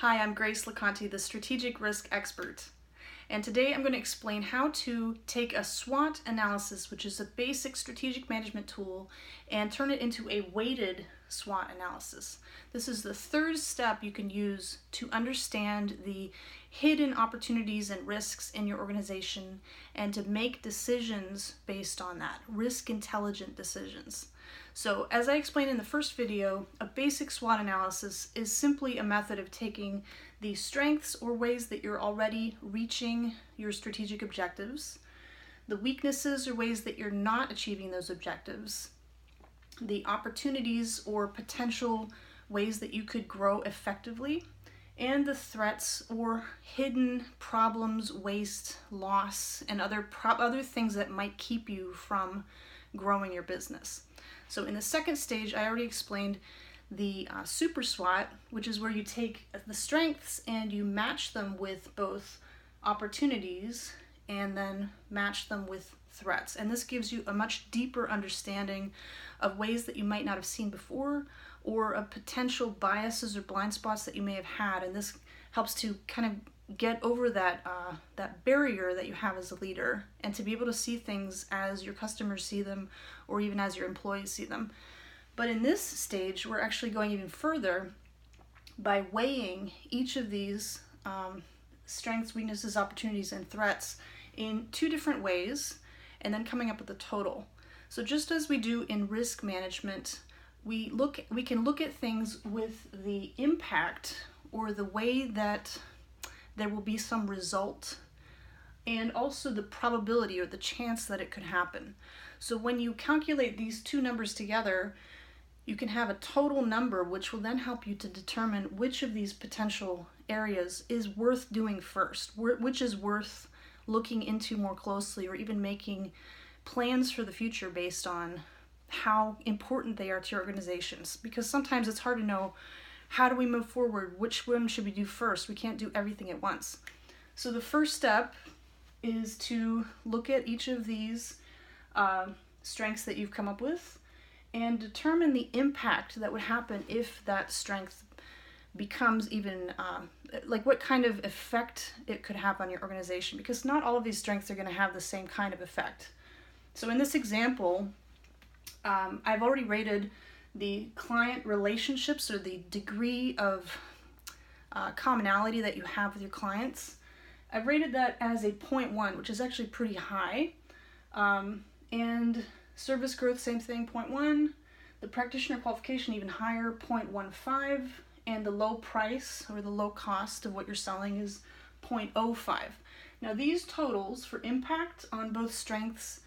Hi, I'm LaConte, the Strategic Risk Expert. And today I'm going to explain how to take a SWOT analysis, which is a basic strategic management tool, and turn it into a weighted SWOT analysis. This is the third step you can use to understand the hidden opportunities and risks in your organization and to make decisions based on that, risk intelligent decisions. So as I explained in the first video, a basic SWOT analysis is simply a method of taking the strengths or ways that you're already reaching your strategic objectives, the weaknesses or ways that you're not achieving those objectives, the opportunities or potential ways that you could grow effectively, and the threats or hidden problems, waste, loss, and other things that might keep you from growing your business. So in the second stage, I already explained the super SWOT, which is where you take the strengths and you match them with both opportunities and then match them with threats. And this gives you a much deeper understanding of ways that you might not have seen before, or of potential biases or blind spots that you may have had. And this helps to kind of get over that barrier that you have as a leader, and to be able to see things as your customers see them, or even as your employees see them. But in this stage, we're actually going even further by weighing each of these strengths, weaknesses, opportunities, and threats in two different ways, and then coming up with a total. So just as we do in risk management, we can look at things with the impact or the way that there will be some result, and also the probability or the chance that it could happen. So when you calculate these two numbers together, you can have a total number, which will then help you to determine which of these potential areas is worth doing first, which is worth looking into more closely, or even making plans for the future based on how important they are to your organizations. Because sometimes it's hard to know, how do we move forward? Which one should we do first? We can't do everything at once. So the first step is to look at each of these strengths that you've come up with and determine the impact that would happen if that strength becomes even, like what kind of effect it could have on your organization, because not all of these strengths are going to have the same kind of effect. So in this example, I've already rated the client relationships, or the degree of commonality that you have with your clients. I've rated that as a 0.1, which is actually pretty high. And service growth, same thing, 0.1. The practitioner qualification, even higher, 0.15. And the low price, or the low cost of what you're selling, is 0.05. Now these totals for impact on both strengths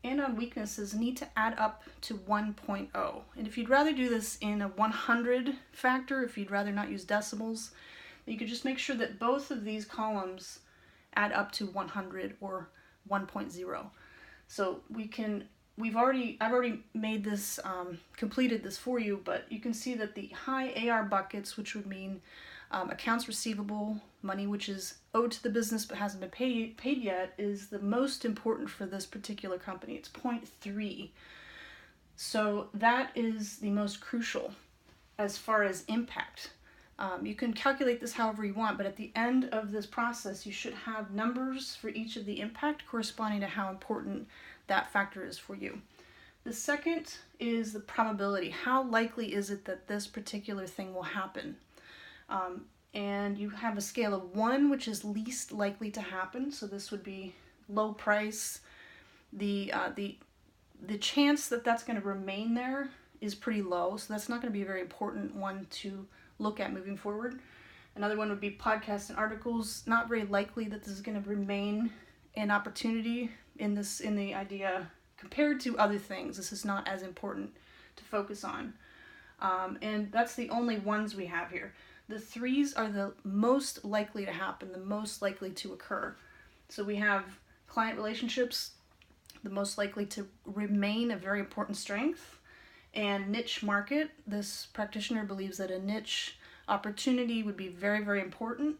and on weaknesses need to add up to 1.0. And if you'd rather do this in a 100 factor, if you'd rather not use decimals, you could just make sure that both of these columns add up to 100 or 1.0. So I've already made this, completed this for you, but you can see that the high AR buckets, which would mean accounts receivable, money which is owed to the business but hasn't been paid yet, is the most important for this particular company. It's 0.3. So that is the most crucial as far as impact. You can calculate this however you want, but at the end of this process, you should have numbers for each of the impact corresponding to how important that factor is for you. The second is the probability. How likely is it that this particular thing will happen? And you have a scale of 1, which is least likely to happen. So this would be low price. The chance that that's going to remain there is pretty low. So that's not going to be a very important one to look at moving forward. Another one would be podcasts and articles. Not very likely that this is going to remain an opportunity in the idea compared to other things. This is not as important to focus on. And that's the only ones we have here. The 3s are the most likely to happen, the most likely to occur. So we have client relationships, the most likely to remain a very important strength, and niche market. This practitioner believes that a niche opportunity would be very, very important.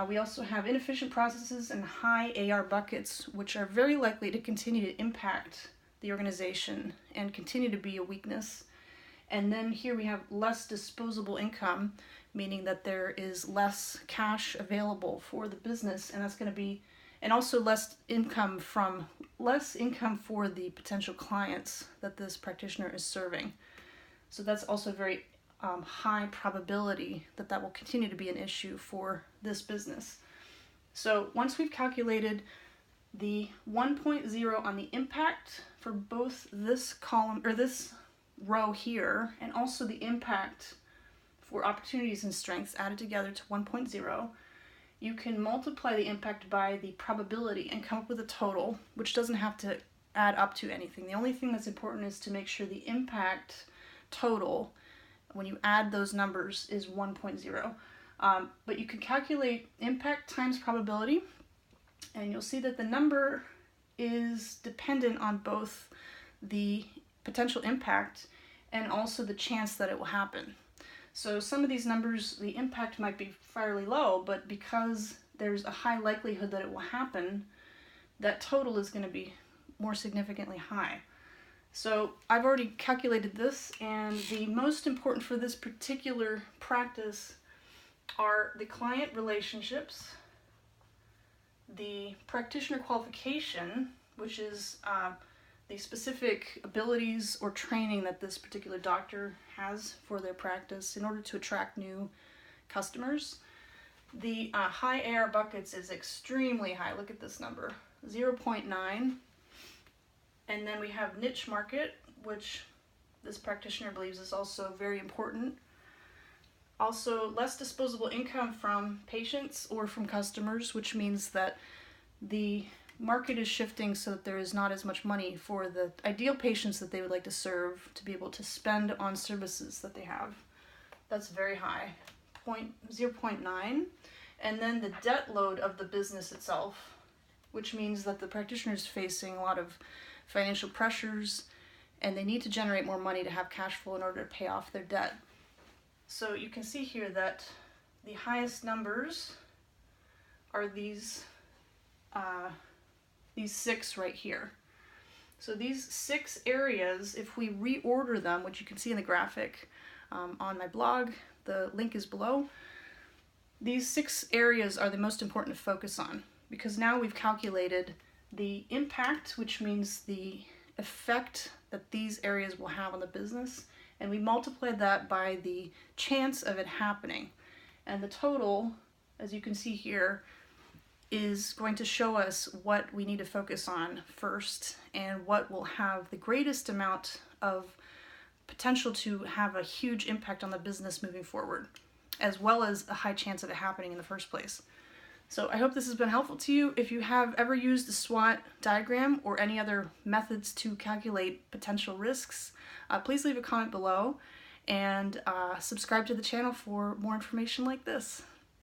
We also have inefficient processes and high AR buckets, which are very likely to continue to impact the organization and continue to be a weakness. And then here we have less disposable income, meaning that there is less cash available for the business, and that's going to be, and also less income for the potential clients that this practitioner is serving. So that's also very high probability that that will continue to be an issue for this business. So once we've calculated the 1.0 on the impact for both this column or this row here, and also the impact for opportunities and strengths added together to 1.0, you can multiply the impact by the probability and come up with a total, which doesn't have to add up to anything. The only thing that's important is to make sure the impact total, when you add those numbers, is 1.0. But you can calculate impact times probability, and you'll see that the number is dependent on both the potential impact and also the chance that it will happen. So some of these numbers, the impact might be fairly low, but because there's a high likelihood that it will happen, that total is going to be more significantly high. So I've already calculated this, and the most important for this particular practice are the client relationships, the practitioner qualification, which is the specific abilities or training that this particular doctor has for their practice in order to attract new customers. The high AR buckets is extremely high. Look at this number, 0.9. And then we have niche market, which this practitioner believes is also very important. Also, less disposable income from patients or from customers, which means that the market is shifting so that there is not as much money for the ideal patients that they would like to serve to be able to spend on services that they have. That's very high, 0.9. And then the debt load of the business itself, which means that the practitioner is facing a lot of financial pressures, and they need to generate more money to have cash flow in order to pay off their debt. So you can see here that the highest numbers are these 6 right here. So these 6 areas, if we reorder them, which you can see in the graphic on my blog, the link is below, these 6 areas are the most important to focus on, because now we've calculated the impact, which means the effect that these areas will have on the business, and we multiplied that by the chance of it happening. And the total, as you can see here, is going to show us what we need to focus on first and what will have the greatest amount of potential to have a huge impact on the business moving forward, as well as a high chance of it happening in the first place. So I hope this has been helpful to you. If you have ever used the SWOT diagram or any other methods to calculate potential risks, please leave a comment below, and subscribe to the channel for more information like this.